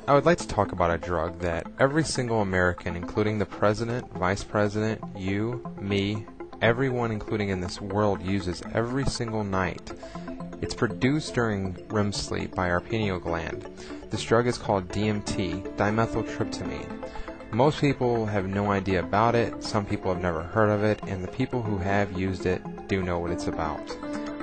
I would like to talk about a drug that every single American, including the president, vice president, you, me, everyone including in this world uses every single night. It's produced during REM sleep by our pineal gland. This drug is called DMT, dimethyltryptamine. Most people have no idea about it, some people have never heard of it, and the people who have used it do know what it's about.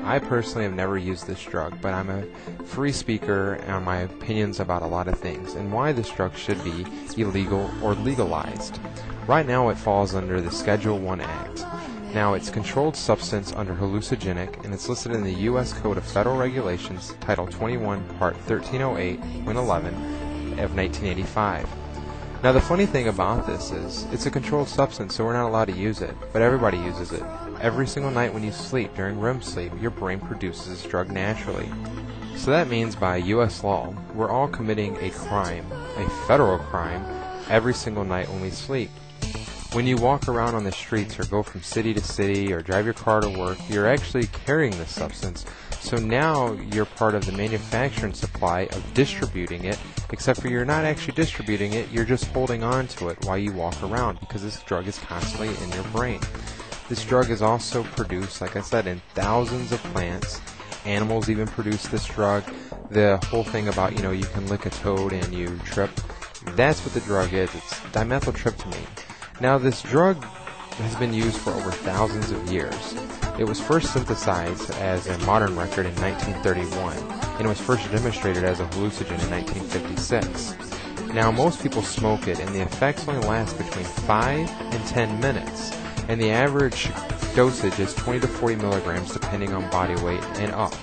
I personally have never used this drug, but I'm a free speaker on my opinions about a lot of things and why this drug should be illegal or legalized. Right now it falls under the Schedule I Act. Now it's controlled substance under hallucinogenic, and it's listed in the U.S. Code of Federal Regulations, Title 21, Part 1308.11 of 1985. Now the funny thing about this is, it's a controlled substance, so we're not allowed to use it, but everybody uses it. Every single night when you sleep, during REM sleep, your brain produces this drug naturally. So that means by U.S. law, we're all committing a crime, a federal crime, every single night when we sleep. When you walk around on the streets or go from city to city or drive your car to work, you're actually carrying this substance. So now you're part of the manufacturing supply of distributing it, except for you're not actually distributing it, you're just holding on to it while you walk around because this drug is constantly in your brain. This drug is also produced, like I said, in thousands of plants. Animals even produce this drug. The whole thing about, you can lick a toad and you trip, that's what the drug is. It's dimethyltryptamine. Now this drug has been used for over thousands of years. It was first synthesized as a modern record in 1931, and it was first demonstrated as a hallucinogen in 1956. Now most people smoke it, and the effects only last between 5 and 10 minutes, and the average dosage is 20 to 40 milligrams depending on body weight and up.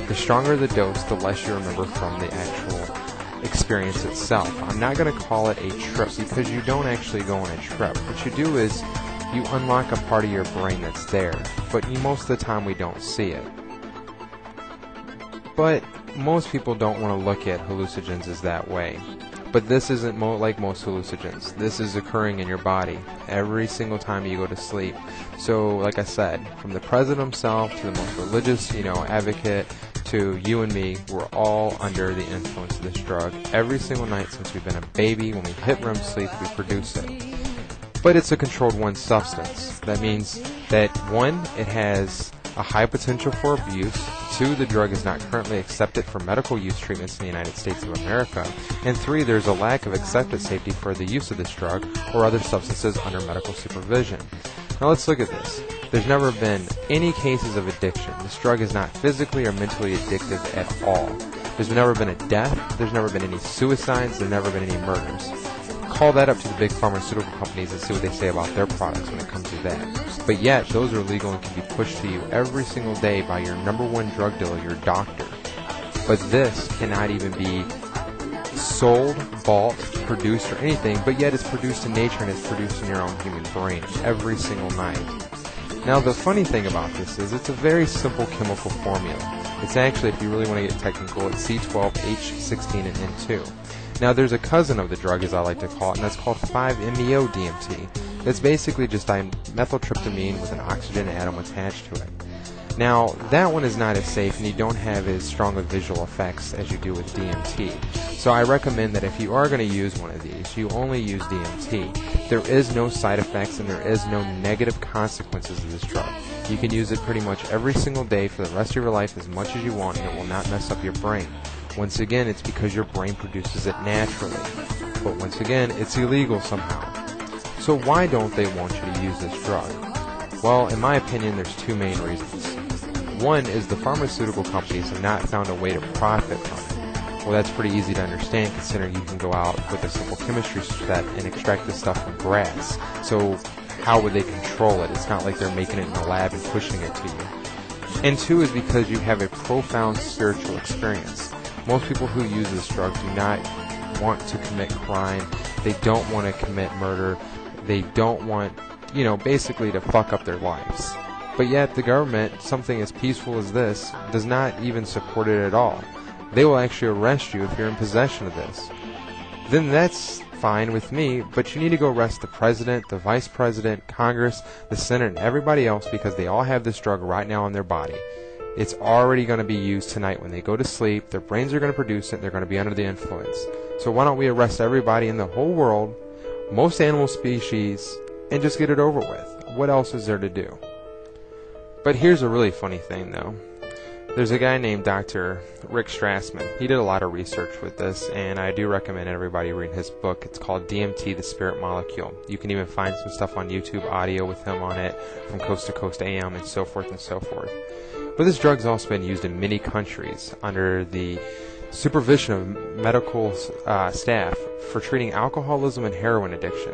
The stronger the dose, the less you remember from the actual experience itself. I'm not going to call it a trip because you don't actually go on a trip. What you do is you unlock a part of your brain that's there, but most of the time we don't see it. But most people don't want to look at hallucinogens as that way. But this isn't like most hallucinogens. This is occurring in your body every single time you go to sleep. So, like I said, from the president himself to the most religious, advocate, to you and me, we're all under the influence of this drug. Every single night since we've been a baby, when we hit REM sleep, we produce it. But it's a controlled one substance. That means that 1, it has a high potential for abuse. 2, the drug is not currently accepted for medical use treatments in the United States of America. And 3, there's a lack of accepted safety for the use of this drug or other substances under medical supervision. Now let's look at this. There's never been any cases of addiction. This drug is not physically or mentally addictive at all. There's never been a death. There's never been any suicides. There's never been any murders. Call that up to the big pharmaceutical companies and see what they say about their products when it comes to that. But yet, those are legal and can be pushed to you every single day by your #1 drug dealer, your doctor. But this cannot even be sold, bought, produced, or anything, but yet it's produced in nature and it's produced in your own human brain every single night. Now the funny thing about this is it's a very simple chemical formula. It's actually, if you really want to get technical, it's C12H16 and N2. Now there's a cousin of the drug, as I like to call it, and that's called 5-MeO-DMT. That's basically just dimethyltryptamine with an oxygen atom attached to it. Now that one is not as safe, and you don't have as strong of visual effects as you do with DMT. So I recommend that if you are going to use one of these, you only use DMT. There is no side effects and there is no negative consequences of this drug. You can use it pretty much every single day for the rest of your life as much as you want, and it will not mess up your brain. Once again, it's because your brain produces it naturally. But once again, it's illegal somehow. So why don't they want you to use this drug? Well, in my opinion, there's 2 main reasons. One is the pharmaceutical companies have not found a way to profit from it. Well, that's pretty easy to understand considering you can go out with a simple chemistry set and extract this stuff from grass. So how would they control it? It's not like they're making it in a lab and pushing it to you. And 2 is because you have a profound spiritual experience. Most people who use this drug do not want to commit crime. They don't want to commit murder. They don't want, basically to fuck up their lives. But yet the government, something as peaceful as this, does not even support it at all. They will actually arrest you if you're in possession of this. Then that's fine with me, but you need to go arrest the president, the vice president, Congress, the Senate, and everybody else because they all have this drug right now in their body. It's already going to be used tonight when they go to sleep. Their brains are going to produce it. They're going to be under the influence. So why don't we arrest everybody in the whole world, most animal species, and just get it over with? What else is there to do? But here's a really funny thing, though. There's a guy named Dr. Rick Strassman. He did a lot of research with this, and I do recommend everybody read his book. It's called DMT, The Spirit Molecule. You can even find some stuff on YouTube, audio with him on it, from Coast to Coast AM, and so forth and so forth. But this drug's also been used in many countries under the supervision of medical staff for treating alcoholism and heroin addiction.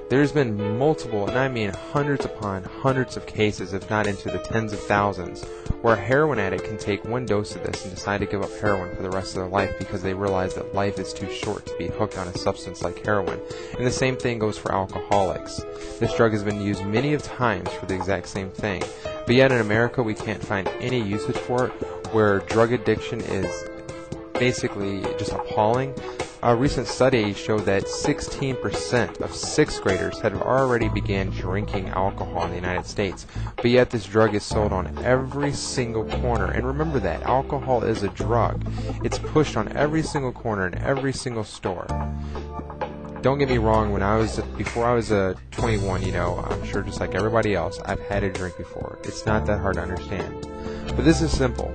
There's been multiple, and I mean hundreds upon hundreds of cases, if not into the tens of thousands, where a heroin addict can take one dose of this and decide to give up heroin for the rest of their life because they realize that life is too short to be hooked on a substance like heroin. And the same thing goes for alcoholics. This drug has been used many of times for the exact same thing. But yet in America we can't find any usage for it, where drug addiction is basically just appalling. A recent study showed that 16% of 6th graders had already began drinking alcohol in the United States, but yet this drug is sold on every single corner. And remember that, alcohol is a drug. It's pushed on every single corner in every single store. Don't get me wrong, before I was 21, I'm sure just like everybody else, I've had a drink before. It's not that hard to understand. But this is simple.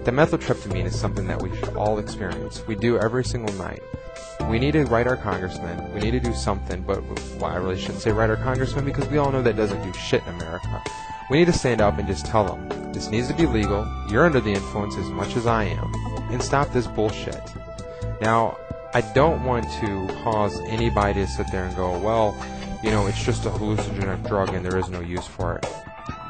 Dimethyltryptamine is something that we should all experience. We do every single night. We need to write our congressman. We need to do something, but I really shouldn't say write our congressman because we all know that doesn't do shit in America. We need to stand up and just tell them, this needs to be legal, you're under the influence as much as I am, and stop this bullshit. Now, I don't want to cause anybody to sit there and go, well, it's just a hallucinogenic drug and there is no use for it.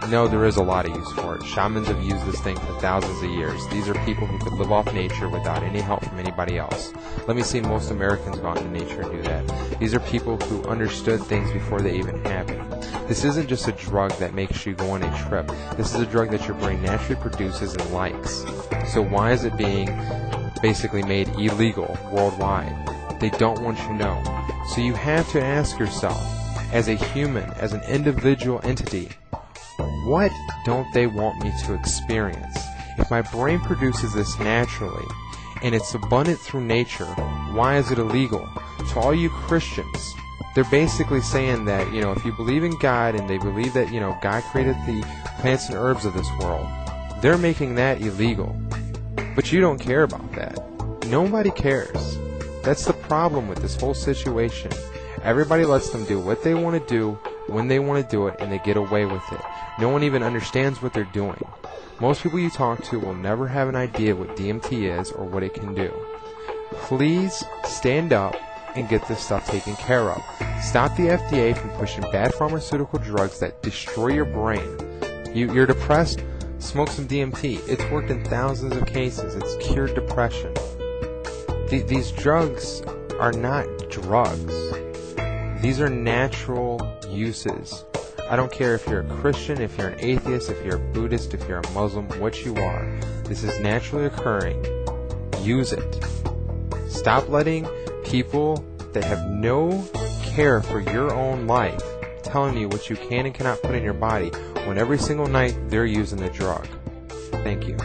No, there is a lot of use for it. Shamans have used this thing for thousands of years. These are people who could live off nature without any help from anybody else. Let me see most Americans go out into nature and do that. These are people who understood things before they even happened. This isn't just a drug that makes you go on a trip. This is a drug that your brain naturally produces and likes. So why is it being basically made illegal worldwide? They don't want you to know. So you have to ask yourself, as a human, as an individual entity, what don't they want me to experience? If my brain produces this naturally, and it's abundant through nature, why is it illegal? To all you Christians, they're basically saying that, if you believe in God and they believe that, God created the plants and herbs of this world, they're making that illegal. But you don't care about that. Nobody cares. That's the problem with this whole situation. Everybody lets them do what they want to do, when they want to do it, and they get away with it. No one even understands what they're doing. Most people you talk to will never have an idea what DMT is or what it can do. Please stand up and get this stuff taken care of. Stop the FDA from pushing bad pharmaceutical drugs that destroy your brain. You're depressed? Smoke some DMT. It's worked in thousands of cases. It's cured depression. These drugs are not drugs. These are natural uses. I don't care if you're a Christian, if you're an atheist, if you're a Buddhist, if you're a Muslim, what you are. This is naturally occurring. Use it. Stop letting people that have no care for your own life telling you what you can and cannot put in your body when every single night they're using the drug. Thank you.